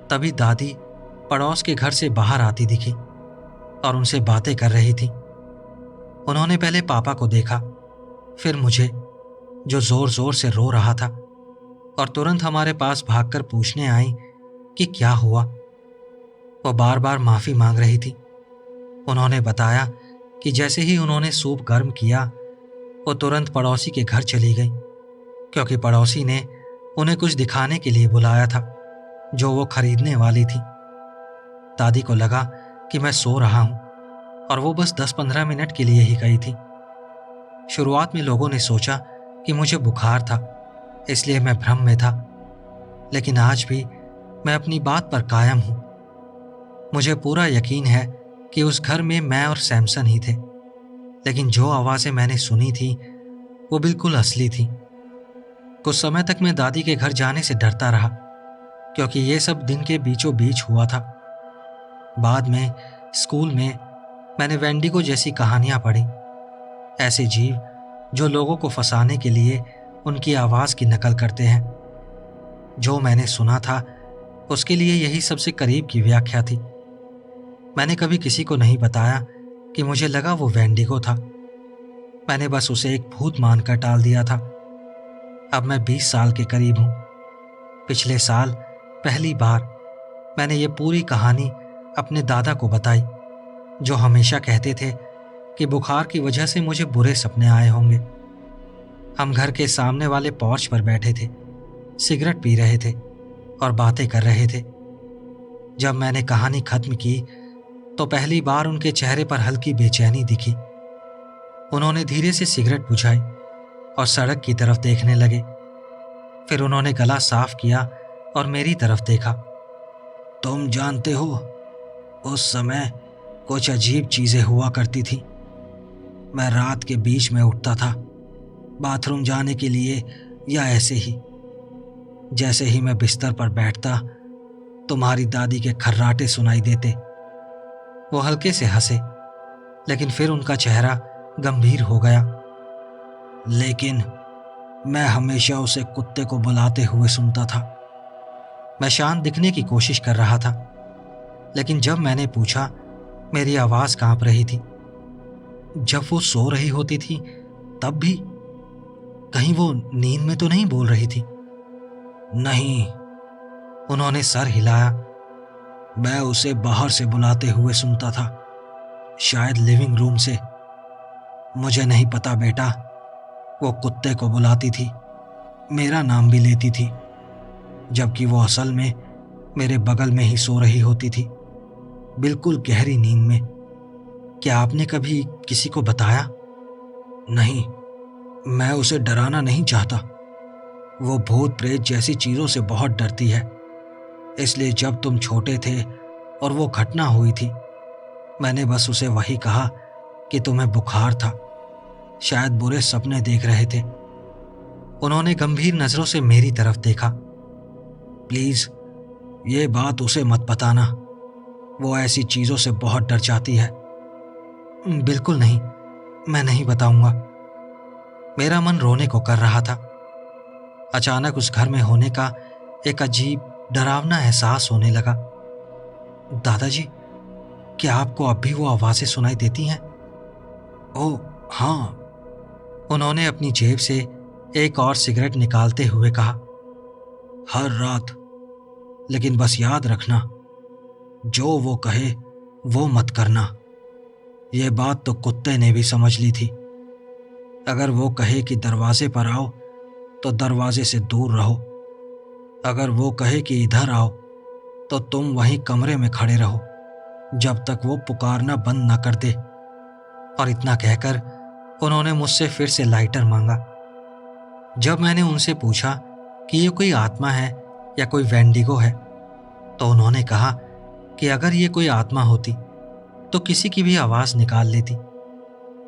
तभी दादी पड़ोस के घर से बाहर आती दिखी और उनसे बातें कर रही थी। उन्होंने पहले पापा को देखा, फिर मुझे, जो जोर जोर से रो रहा था, और तुरंत हमारे पास भागकर पूछने आई कि क्या हुआ। वो बार बार माफ़ी मांग रही थी। उन्होंने बताया कि जैसे ही उन्होंने सूप गर्म किया, वो तुरंत पड़ोसी के घर चली गई, क्योंकि पड़ोसी ने उन्हें कुछ दिखाने के लिए बुलाया था जो वो खरीदने वाली थी। दादी को लगा कि मैं सो रहा हूं और वो बस 10-15 मिनट के लिए ही गई थी। शुरुआत में लोगों ने सोचा कि मुझे बुखार था, इसलिए मैं भ्रम में था, लेकिन आज भी मैं अपनी बात पर कायम हूं। मुझे पूरा यकीन है कि उस घर में मैं और सैमसन ही थे, लेकिन जो आवाज़ें मैंने सुनी थी वो बिल्कुल असली थी। कुछ समय तक मैं दादी के घर जाने से डरता रहा, क्योंकि ये सब दिन के बीचों बीच हुआ था। बाद में स्कूल में मैंने वेंडिगो जैसी कहानियां पढ़ी, ऐसे जीव जो लोगों को फंसाने के लिए उनकी आवाज़ की नकल करते हैं। जो मैंने सुना था उसके लिए यही सबसे करीब की व्याख्या थी। मैंने कभी किसी को नहीं बताया कि मुझे लगा वो वेंडिगो था। मैंने बस उसे एक भूत मानकर टाल दिया था। अब मैं 20 साल के करीब हूँ। पिछले साल पहली बार मैंने ये पूरी कहानी अपने दादा को बताई, जो हमेशा कहते थे कि बुखार की वजह से मुझे बुरे सपने आए होंगे। हम घर के सामने वाले पोर्च पर बैठे थे, सिगरेट पी रहे थे और बातें कर रहे थे। जब मैंने कहानी खत्म की तो पहली बार उनके चेहरे पर हल्की बेचैनी दिखी। उन्होंने धीरे से सिगरेट बुझाई और सड़क की तरफ देखने लगे। फिर उन्होंने गला साफ किया और मेरी तरफ देखा। तुम जानते हो, उस समय कुछ अजीब चीजें हुआ करती थी। मैं रात के बीच में उठता था, बाथरूम जाने के लिए या ऐसे ही। जैसे ही मैं बिस्तर पर बैठता, तुम्हारी दादी के खर्राटे सुनाई देते वो हल्के से हंसे, लेकिन फिर उनका चेहरा गंभीर हो गया। लेकिन मैं हमेशा उसे कुत्ते को बुलाते हुए सुनता था। मैं शांत दिखने की कोशिश कर रहा था, लेकिन जब मैंने पूछा, मेरी आवाज़ कांप रही थी। जब वो सो रही होती थी तब भी? कहीं वो नींद में तो नहीं बोल रही थी? नहीं, उन्होंने सर हिलाया। मैं उसे बाहर से बुलाते हुए सुनता था, शायद लिविंग रूम से। मुझे नहीं पता बेटा, वो कुत्ते को बुलाती थी, मेरा नाम भी लेती थी, जबकि वो असल में मेरे बगल में ही सो रही होती थी, बिल्कुल गहरी नींद में। क्या आपने कभी किसी को बताया? नहीं, मैं उसे डराना नहीं चाहता। वो भूत प्रेत जैसी चीज़ों से बहुत डरती है, इसलिए जब तुम छोटे थे और वो घटना हुई थी, मैंने बस उसे वही कहा कि तुम्हें बुखार था, शायद बुरे सपने देख रहे थे। उन्होंने गंभीर नज़रों से मेरी तरफ देखा। प्लीज़ ये बात उसे मत बताना, वो ऐसी चीज़ों से बहुत डर जाती है। बिल्कुल नहीं, मैं नहीं बताऊंगा। मेरा मन रोने को कर रहा था। अचानक उस घर में होने का एक अजीब डरावना एहसास होने लगा। दादाजी, क्या आपको अब भी वो आवाज़ें सुनाई देती हैं? ओह हाँ, उन्होंने अपनी जेब से एक और सिगरेट निकालते हुए कहा। हर रात। लेकिन बस याद रखना, जो वो कहे वो मत करना। ये बात तो कुत्ते ने भी समझ ली थी। अगर वो कहे कि दरवाजे पर आओ तो दरवाजे से दूर रहो। अगर वो कहे कि इधर आओ तो तुम वहीं कमरे में खड़े रहो जब तक वो पुकारना बंद न कर दे। और इतना कहकर उन्होंने मुझसे फिर से लाइटर मांगा। जब मैंने उनसे पूछा कि ये कोई आत्मा है या कोई वेंडिगो है, तो उन्होंने कहा कि अगर ये कोई आत्मा होती तो किसी की भी आवाज़ निकाल लेती।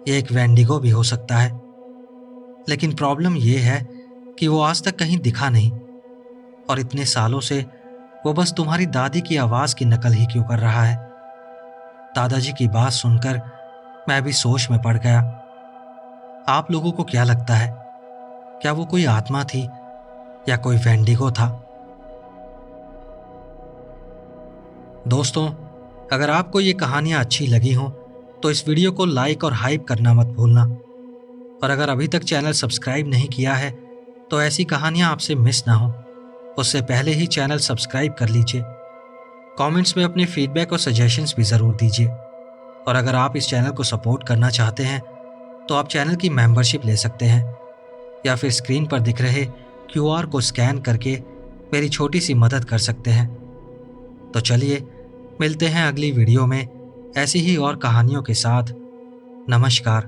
ये एक वेंडिगो भी हो सकता है, लेकिन प्रॉब्लम ये है कि वो आज तक कहीं दिखा नहीं, और इतने सालों से वो बस तुम्हारी दादी की आवाज़ की नकल ही क्यों कर रहा है। दादाजी की बात सुनकर मैं भी सोच में पड़ गया। आप लोगों को क्या लगता है, क्या वो कोई आत्मा थी या कोई वेंडिगो था? दोस्तों, अगर आपको ये कहानियाँ अच्छी लगी हों तो इस वीडियो को लाइक और हाइप करना मत भूलना। और अगर अभी तक चैनल सब्सक्राइब नहीं किया है तो ऐसी कहानियाँ आपसे मिस ना हो, उससे पहले ही चैनल सब्सक्राइब कर लीजिए। कमेंट्स में अपने फीडबैक और सजेशंस भी ज़रूर दीजिए। और अगर आप इस चैनल को सपोर्ट करना चाहते हैं तो आप चैनल की मेंबरशिप ले सकते हैं, या फिर स्क्रीन पर दिख रहे QR को स्कैन करके मेरी छोटी सी मदद कर सकते हैं। तो चलिए मिलते हैं अगली वीडियो में ऐसी ही और कहानियों के साथ। नमस्कार।